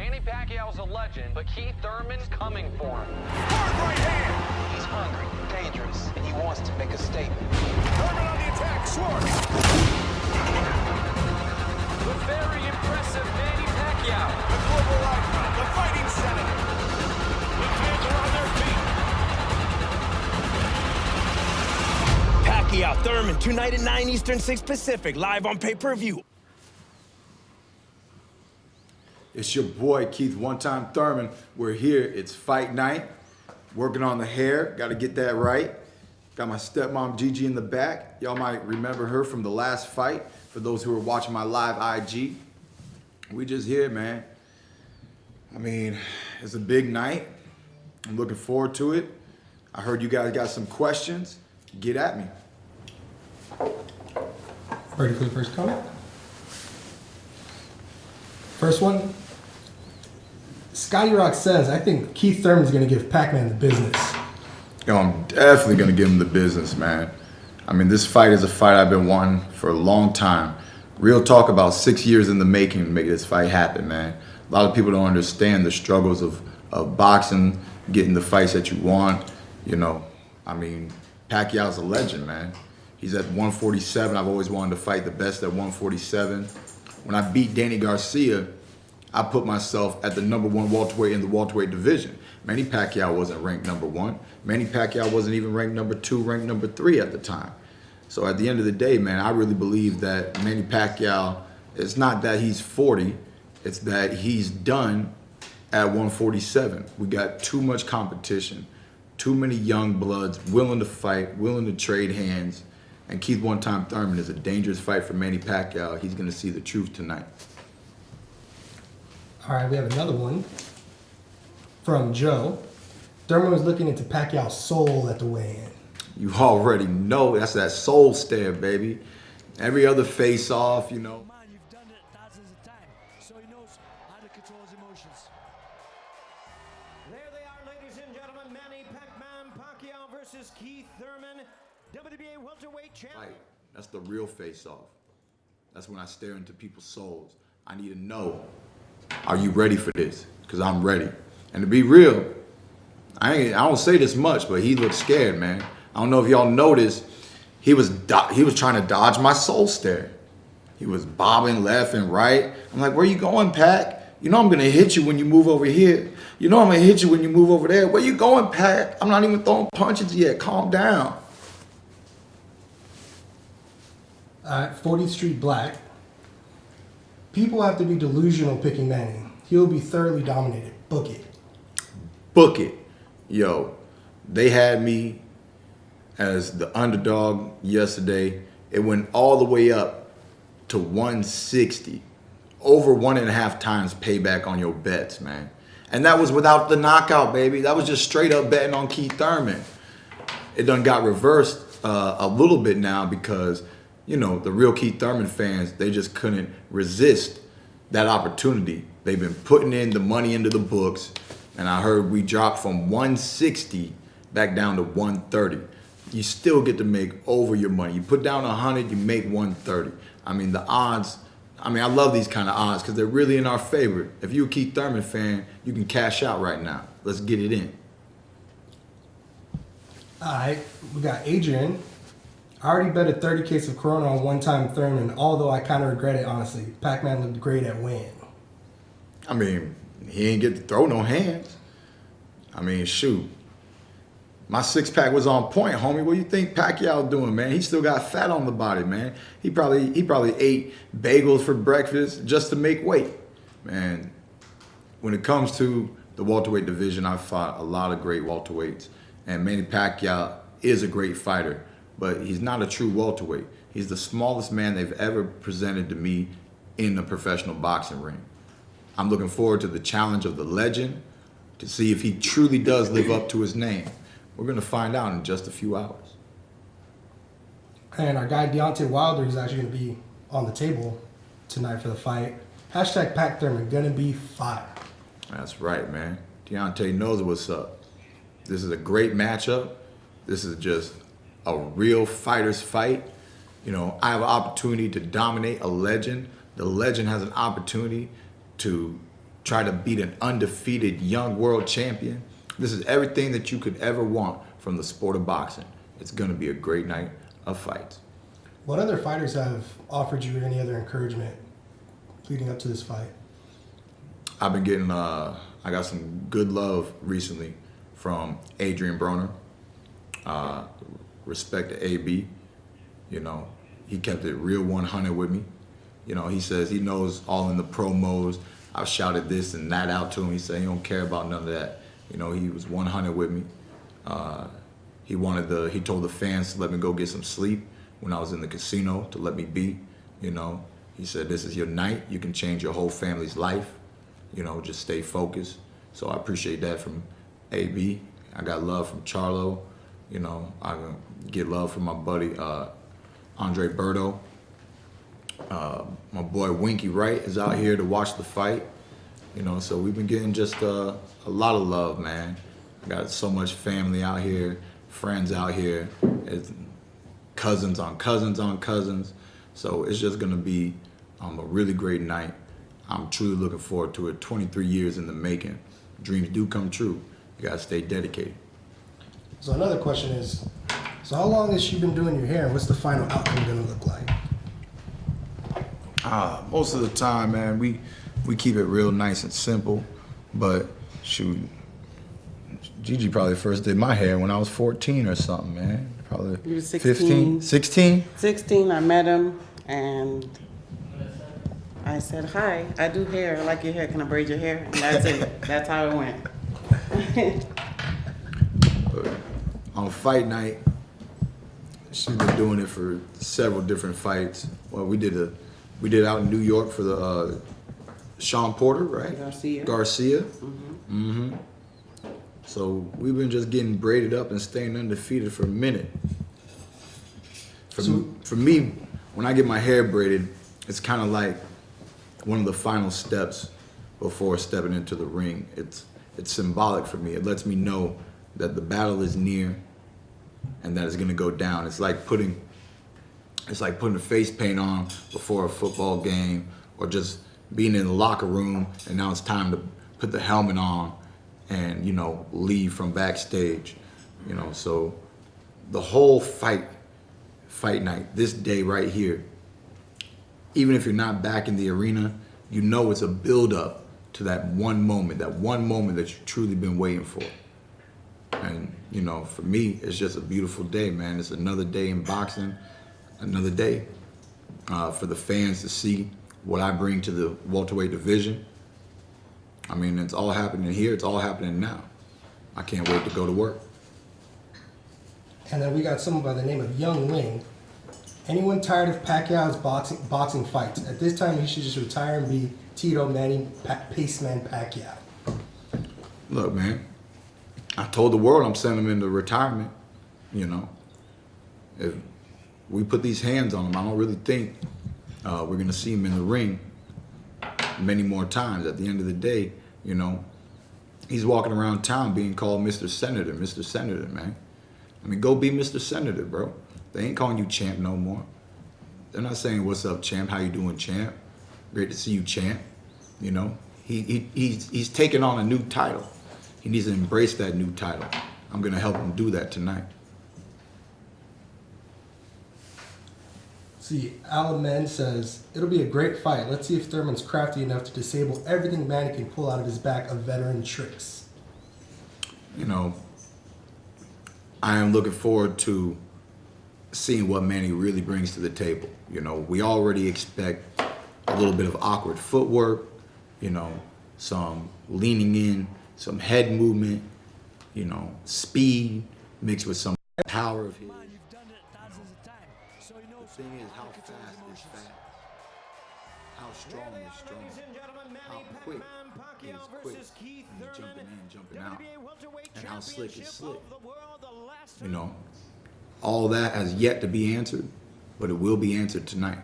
Manny Pacquiao's a legend, but Keith Thurman's coming for him. Hard right hand! He's hungry, dangerous, and he wants to make a statement. Thurman on the attack, Schwartz! The very impressive Manny Pacquiao. The global icon, the fighting senator. The fans are on their feet. Pacquiao, Thurman, tonight at 9 Eastern, 6 Pacific, live on pay-per-view. It's your boy, Keith One-Time Thurman. We're here, it's fight night. Working on the hair, gotta get that right. Got my stepmom Gigi in the back. Y'all might remember her from the last fight. For those who are watching my live IG. We just here, man. I mean, it's a big night. I'm looking forward to it. I heard you guys got some questions. Get at me. Ready for the first comment? First one. Scotty Rock says, I think Keith Thurman's going to give Pac-Man the business. Yo, I'm definitely going to give him the business, man. I mean, this fight is a fight I've been wanting for a long time. Real talk, about 6 years in the making to make this fight happen, man. A lot of people don't understand the struggles of boxing, getting the fights that you want. You know, I mean, Pacquiao's a legend, man. He's at 147. I've always wanted to fight the best at 147. When I beat Danny Garcia, I put myself at the #1 welterweight in the welterweight division. Manny Pacquiao wasn't ranked #1. Manny Pacquiao wasn't even ranked #2, ranked #3 at the time. So at the end of the day, man, I really believe that Manny Pacquiao, it's not that he's 40, it's that he's done at 147. We got too much competition, too many young bloods willing to fight, willing to trade hands. And Keith One-Time Thurman is a dangerous fight for Manny Pacquiao. He's gonna see the truth tonight. All right, we have another one from Joe. Thurman was looking into Pacquiao's soul at the weigh-in. You already know that's that soul stare, baby. Every other face-off, you know. Man, you've done it thousands of times, so he knows how to control his emotions. There they are, ladies and gentlemen. Manny Pacquiao versus Keith Thurman, WBA Welterweight Champion. That's the real face-off. That's when I stare into people's souls. I need to know, are you ready for this? Because I'm ready. And to be real, I don't say this much, but he looked scared, man. I don't know if y'all noticed, he was trying to dodge my soul stare. He was bobbing left and right. I'm like, where you going, Pac? You know I'm gonna hit you when you move over here. You know I'm gonna hit you when you move over there. Where you going, Pac? I'm not even throwing punches yet. Calm down. All right, 40th Street Black. People have to be delusional picking Manny. He'll be thoroughly dominated. Book it. Book it. Yo, they had me as the underdog yesterday. It went all the way up to 160. Over 1.5 times payback on your bets, man. And that was without the knockout, baby. That was just straight up betting on Keith Thurman. It done got reversed a little bit now because, you know, the real Keith Thurman fans, they just couldn't resist that opportunity. They've been putting in the money into the books, and I heard we dropped from 160 back down to 130. You still get to make over your money. You put down 100, you make 130. I mean, the odds, I love these kind of odds because they're really in our favor. If you're a Keith Thurman fan, you can cash out right now. Let's get it in. All right, we got Adrian. I already bet a 30 case of Corona on One-Time Thurman, although I kind of regret it, honestly. Pac-Man looked great at weigh-in. I mean, he ain't get to throw no hands. I mean, shoot. My six-pack was on point, homie. What do you think Pacquiao doing, man? He still got fat on the body, man. He probably ate bagels for breakfast just to make weight. Man, when it comes to the welterweight division, I've fought a lot of great welterweights. And Manny Pacquiao is a great fighter, but he's not a true welterweight. He's the smallest man they've ever presented to me in a professional boxing ring. I'm looking forward to the challenge of the legend to see if he truly does live up to his name. We're going to find out in just a few hours. And our guy Deontay Wilder is actually going to be on the table tonight for the fight. Hashtag Pac Thurman, gonna be fire. That's right, man. Deontay knows what's up. This is a great matchup. This is just a real fighter's fight. You know, I have an opportunity to dominate a legend. The legend has an opportunity to try to beat an undefeated young world champion. This is everything that you could ever want from the sport of boxing. It's going to be a great night of fights. What other fighters have offered you any other encouragement leading up to this fight? I've been getting, I got some good love recently from Adrian Broner. Respect to AB. You know, he kept it real 100 with me. You know, he says he knows all in the promos. I've shouted this and that out to him. He said he don't care about none of that. You know, he was 100 with me. He told the fans to let me go get some sleep when I was in the casino, to let me be. You know, he said, this is your night. You can change your whole family's life. You know, just stay focused. So I appreciate that from AB. I got love from Charlo. You know, I get love from my buddy Andre Berto. My boy Winky Wright is out here to watch the fight. You know, so we've been getting just a lot of love, man. I got so much family out here, friends out here, it's cousins on cousins on cousins. So it's just gonna be a really great night. I'm truly looking forward to it. 23 years in the making. Dreams do come true. You gotta stay dedicated. So another question is, so how long has she been doing your hair, and what's the final outcome gonna look like? Most of the time, man, we keep it real nice and simple, but shoot, Gigi probably first did my hair when I was 14 or something, man. Probably You were 16. 15, 16? 16, I met him, and I said, hi, I do hair. I like your hair. Can I braid your hair? And that's it. That's how it went. On fight night, she's been doing it for several different fights. Well, we did out in New York for the Shawn Porter, right? Garcia. Mm-hmm. So we've been just getting braided up and staying undefeated for a minute. For me, when I get my hair braided, it's kind of like one of the final steps before stepping into the ring. It's symbolic for me. It lets me know that the battle is near and that it's gonna go down. It's like putting a face paint on before a football game, or just being in the locker room and now it's time to put the helmet on and, you know, leave from backstage. You know, so the whole fight night, this day right here, even if you're not back in the arena, you know it's a build-up to that one moment that you've truly been waiting for. And, you know, for me, it's just a beautiful day, man. It's another day in boxing, another day for the fans to see what I bring to the welterweight division. I mean, it's all happening here. It's all happening now. I can't wait to go to work. And then we got someone by the name of Young Wing. Anyone tired of Pacquiao's boxing fights? At this time, he should just retire and be Tito Manny Paceman Pacquiao. Look, man, I told the world I'm sending him into retirement. You know, if we put these hands on him, I don't really think we're gonna see him in the ring many more times. At the end of the day, you know, he's walking around town being called Mr. Senator, man. I mean, go be Mr. Senator, bro. They ain't calling you champ no more. They're not saying, what's up, champ? How you doing, champ? Great to see you, champ. You know, he's taking on a new title. He needs to embrace that new title. I'm gonna help him do that tonight. See, Alamen says, it'll be a great fight. Let's see if Thurman's crafty enough to disable everything Manny can pull out of his back of veteran tricks. You know, I am looking forward to seeing what Manny really brings to the table. You know, we already expect a little bit of awkward footwork, you know, some leaning in, some head movement, you know, speed mixed with some power of his. You've done it thousands of times, so he knows The thing is, how fast is fast? How strong is strong? Ladies and gentlemen, How Manny quick Pacquiao is quick? versus Keith And Thurman, jumping in, jumping out. WBA Welterweight And how slick is Championship slick? of the world, the last You know, all that has yet to be answered, but it will be answered tonight.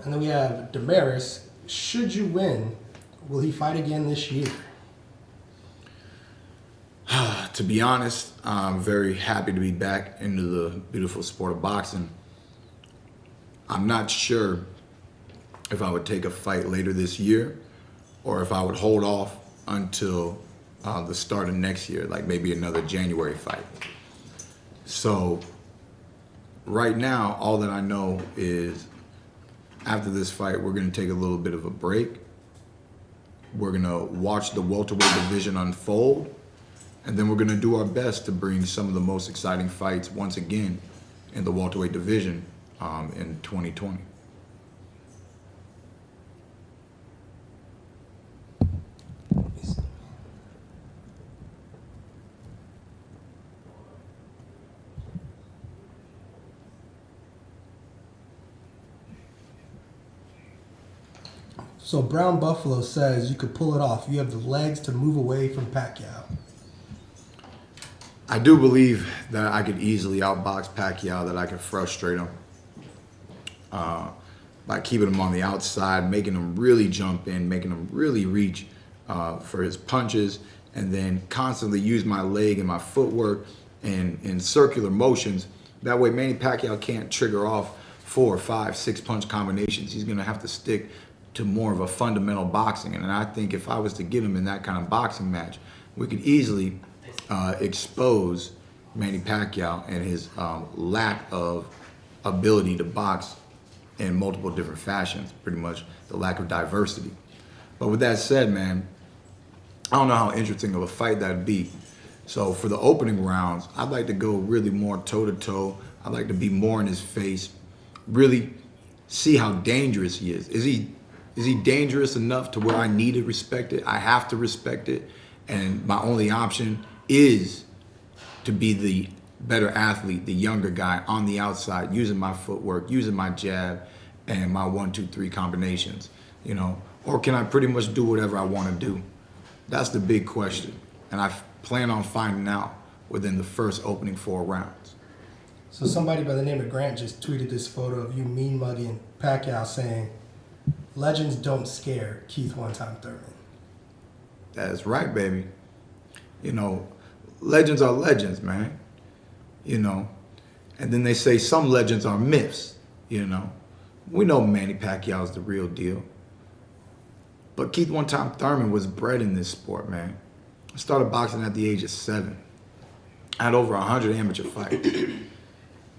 And then we have Mares. Should you win, will he fight again this year? To be honest, I'm very happy to be back into the beautiful sport of boxing. I'm not sure if I would take a fight later this year or if I would hold off until the start of next year, like maybe another January fight. So right now, all that I know is after this fight, we're going to take a little bit of a break. We're going to watch the welterweight division unfold, and then we're going to do our best to bring some of the most exciting fights once again in the welterweight division in 2020. So Brown Buffalo says you could pull it off. You have the legs to move away from Pacquiao. I do believe that I could easily outbox Pacquiao, that I could frustrate him by keeping him on the outside, making him really jump in, making him really reach for his punches, and then constantly use my leg and my footwork in circular motions. That way Manny Pacquiao can't trigger off 4, 5, 6 punch combinations. He's going to have to stick to more of a fundamental boxing. And I think if I was to get him in that kind of boxing match, we could easily expose Manny Pacquiao and his lack of ability to box in multiple different fashions, pretty much the lack of diversity. But with that said, man, I don't know how interesting of a fight that'd be. So for the opening rounds, I'd like to go really more toe-to-toe. I'd like to be more in his face, really see how dangerous he is. Is he dangerous enough to where I need to respect it? I have to respect it. And my only option is to be the better athlete, the younger guy on the outside, using my footwork, using my jab, and my 1, 2, 3 combinations, you know? Or can I pretty much do whatever I want to do? That's the big question. And I plan on finding out within the first opening 4 rounds. So somebody by the name of Grant just tweeted this photo of you mean mugging Pacquiao saying, "Legends don't scare Keith one-time Thurman." That's right, baby. You know, legends are legends, man. You know, and then they say some legends are myths, you know. We know Manny Pacquiao is the real deal. But Keith one-time Thurman was bred in this sport, man. I started boxing at the age of 7. I had over 100 amateur fights.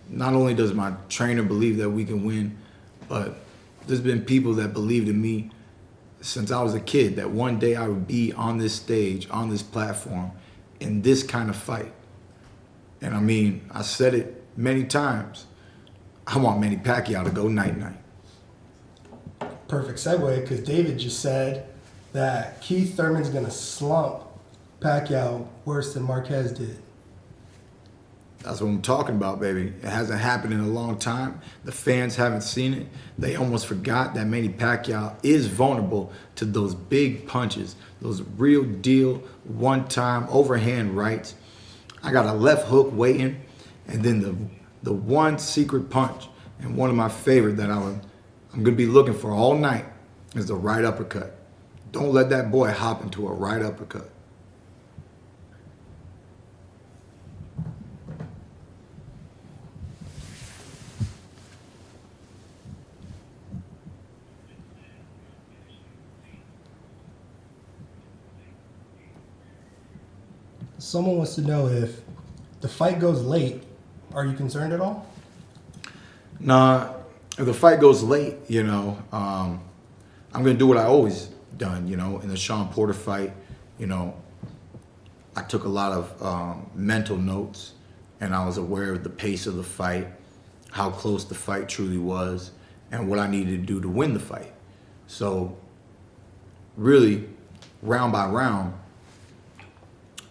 Not only does my trainer believe that we can win, but there's been people that believed in me since I was a kid, that one day I would be on this stage, on this platform, in this kind of fight. And I mean, I said it many times. I want Manny Pacquiao to go night-night. Perfect segue, because David just said that Keith Thurman's going to slump Pacquiao worse than Marquez did. That's what I'm talking about, baby. It hasn't happened in a long time. The fans haven't seen it. They almost forgot that Manny Pacquiao is vulnerable to those big punches, those real deal, one-time overhand rights. I got a left hook waiting, and then the one secret punch, and one of my favorite that I'm gonna be looking for all night is the right uppercut. Don't let that boy hop into a right uppercut. Someone wants to know if the fight goes late, are you concerned at all? Nah, if the fight goes late, you know, I'm going to do what I always done, you know, in the Shawn Porter fight. You know, I took a lot of mental notes, and I was aware of the pace of the fight, how close the fight truly was, and what I needed to do to win the fight. So really, round by round,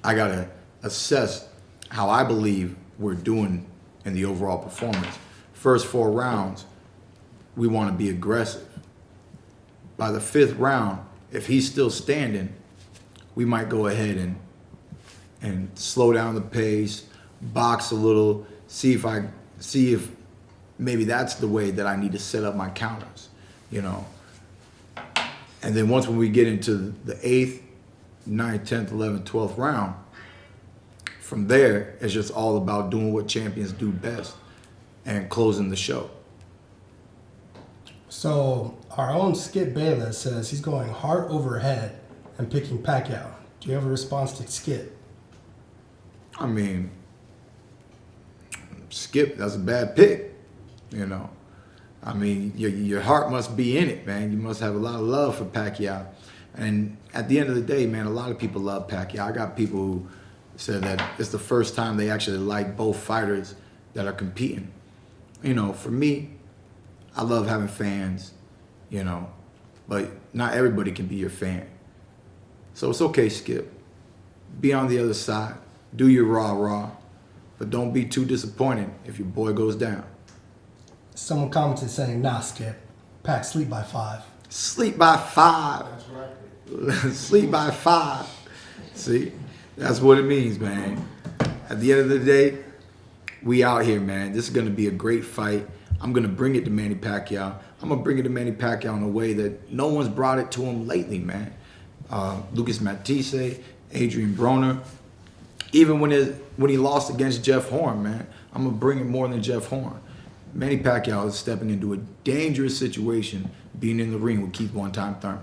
I got to assess how I believe we're doing in the overall performance. First 4 rounds, we want to be aggressive. By the 5th round, if he's still standing, we might go ahead and slow down the pace, box a little, see if maybe that's the way that I need to set up my counters, you know. And then once when we get into the 8th, 9th, 10th, 11th, 12th round, from there, it's just all about doing what champions do best and closing the show. So our own Skip Bayless says he's going heart over head and picking Pacquiao. Do you have a response to Skip? I mean, Skip, that's a bad pick, you know. I mean, your heart must be in it, man. You must have a lot of love for Pacquiao. And at the end of the day, man, a lot of people love Pacquiao. I got people who said that it's the first time they actually like both fighters that are competing. You know, for me, I love having fans, you know, but not everybody can be your fan. So it's okay, Skip. Be on the other side. Do your rah-rah. But don't be too disappointed if your boy goes down. Someone commented saying, nah, Skip. Pac, sleep by 5. Sleep by 5. That's right. Sleep by 5. See? That's what it means, man. At the end of the day, we out here, man. This is going to be a great fight. I'm going to bring it to Manny Pacquiao. I'm going to bring it to Manny Pacquiao in a way that no one's brought it to him lately, man. Lucas Matisse, Adrian Broner. Even when he lost against Jeff Horn, man, I'm going to bring it more than Jeff Horn. Manny Pacquiao is stepping into a dangerous situation being in the ring with Keith Thurman.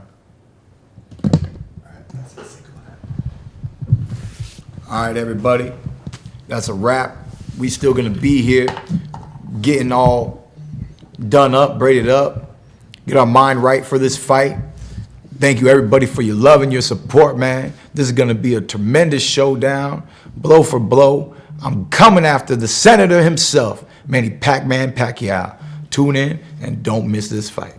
All right, everybody. That's a wrap. We still going to be here getting all done up, braided up, get our mind right for this fight. Thank you, everybody, for your love and your support, man. This is going to be a tremendous showdown, blow for blow. I'm coming after the senator himself, Manny Pacquiao. Tune in and don't miss this fight.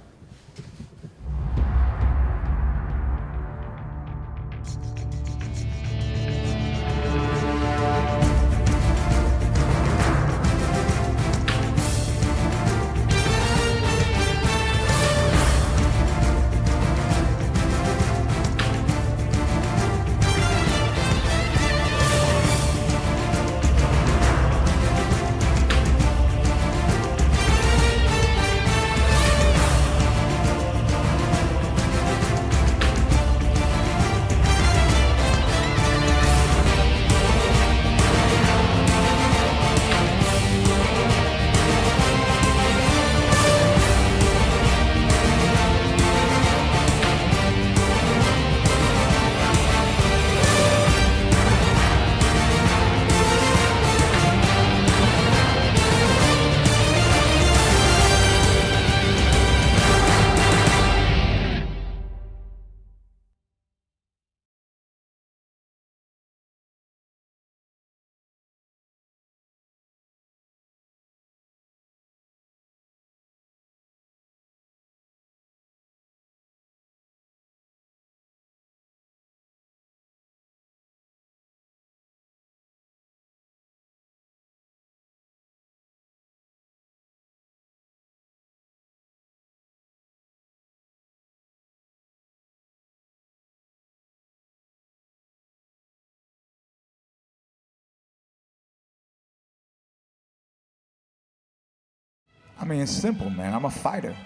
I mean, it's simple, man. I'm a fighter.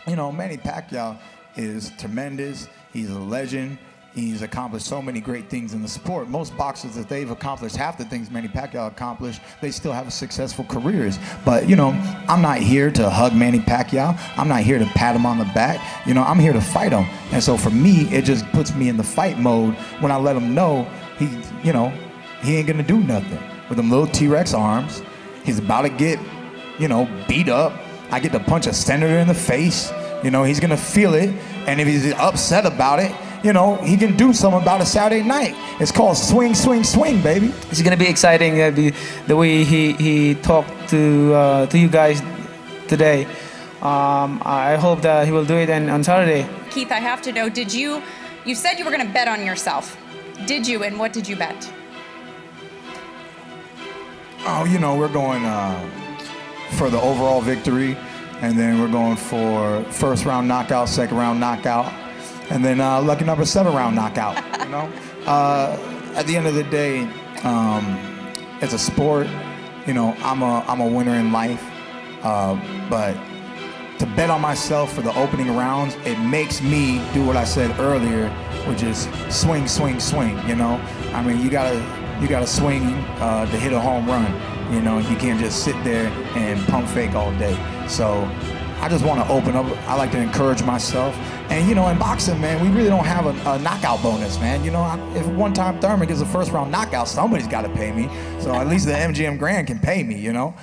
You know, Manny Pacquiao is tremendous. He's a legend. He's accomplished so many great things in the sport. Most boxers, if they've accomplished half the things Manny Pacquiao accomplished, they still have successful careers. But, you know, I'm not here to hug Manny Pacquiao. I'm not here to pat him on the back. You know, I'm here to fight him. And so for me, it just puts me in the fight mode when I let him know he ain't gonna do nothing. With them little T-Rex arms, he's about to get, beat up. I get to punch a senator in the face. He's gonna feel it. And if he's upset about it, he can do something about it Saturday night. It's called swing, swing, swing, baby. It's gonna be exciting the way he talked to you guys today. I hope that he will do it on Saturday. Keith, I have to know, you said you were gonna bet on yourself. Did you, and what did you bet? Oh, we're going for the overall victory, and then we're going for first round knockout, second round knockout, and then lucky number 7 round knockout. At the end of the day, it's a sport. I'm a winner in life, but to bet on myself for the opening rounds, it makes me do what I said earlier, which is swing, swing, swing. I mean, you gotta swing to hit a home run. You can't just sit there and pump fake all day. So I just want to open up. I like to encourage myself. And, you know, in boxing, man, we really don't have a knockout bonus, man. You know, if one time Thurman gets a first round knockout, somebody's got to pay me. So at least the MGM Grand can pay me, you know.